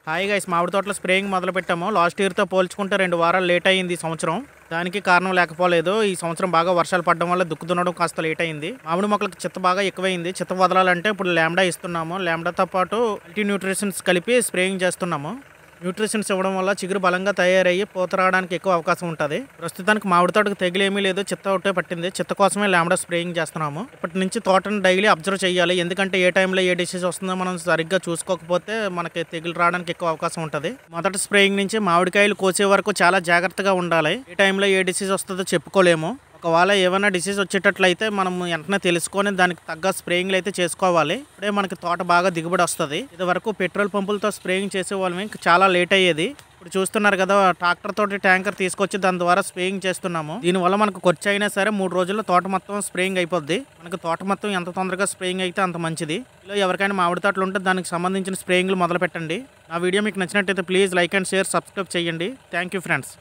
Hi guys, మామిడి తోటలో spraying మొదలుపెట్టాము. లాస్ట్ ఇయర్తో పోల్చుకుంటే 2 వారాలు లేట్ అయింది ఈ సంవత్సరం. దానికి కారణం లేకపోలేదు. ఈ సంవత్సరం బాగా వర్షాలు పడడం వల్ల దుక్కు దున్నడం కాస్త లేట్ అయింది. మామిడి మొక్కలకు చిత్త బాగా ఎక్కువైంది. చిత్త వదలాలంటే ఇప్పుడు లాంబ్డా ఇస్తున్నాము. లాంబ్డాతో పాటు మల్టీ న్యూట్రిషన్స్ కలిపి స్ప్రేయింగ్ చేస్తున్నాము. న్యూట్రిషన్స్ ఇవ్వడం వల్ల చిగురు బలంగా తయారయ్యి పూత రావడానికి ఎక్కువ అవకాశం ఉంటుంది. ప్రస్తుతానికి మామిడి తోటకు తెగిలేమీ లేదు, చిత్త ఒకటే పట్టింది. చిత్త కోసమే లాంబ్డా స్ప్రేయింగ్ చేస్తున్నాము. ఇప్పటి నుంచి తోటను డైలీ అబ్జర్వ్ చేయాలి. ఎందుకంటే ఏ టైంలో ఏ డిసీజ్ వస్తుందో మనం సరిగ్గా చూసుకోకపోతే మనకి తెగులు రావడానికి ఎక్కువ అవకాశం ఉంటుంది. మొదటి స్ప్రేయింగ్ నుంచి మామిడికాయలు కోసే వరకు చాలా జాగ్రత్తగా ఉండాలి. ఏ టైంలో ఏ డిసీజ్ వస్తుందో చెప్పుకోలేము. ఒకవేళ ఏమైనా డిసీజ్ వచ్చేటట్లయితే మనం వెంటనే తెలుసుకొని దానికి తగ్గ స్ప్రేయింగ్లు అయితే చేసుకోవాలి. ఇప్పుడే మనకి తోట బాగా దిగుబడి వస్తుంది. ఇది వరకు పెట్రోల్ పంపులతో స్ప్రేయింగ్ చేసేవాళ్ళం, చాలా లేట్ అయ్యేది. ఇప్పుడు చూస్తున్నారు కదా, ట్రాక్టర్ తోటి ట్యాంకర్ తీసుకొచ్చి దాని ద్వారా స్ప్రేయింగ్ చేస్తున్నాము. దీనివల్ల మనకు ఖర్చు అయినా సరే 3 రోజుల్లో తోట మొత్తం స్ప్రేయింగ్ అయిపోద్ది. మనకు తోట మొత్తం ఎంత తొందరగా స్ప్రేయింగ్ అయితే అంత మంచిది. ఇలా ఎవరికైనా మామిడి తోటలు ఉంటే దానికి సంబంధించిన స్ప్రేయింగ్లు మొదలు పెట్టండి. నా వీడియో మీకు నచ్చినట్టయితే please like and share, subscribe చేయండి. Thank you friends.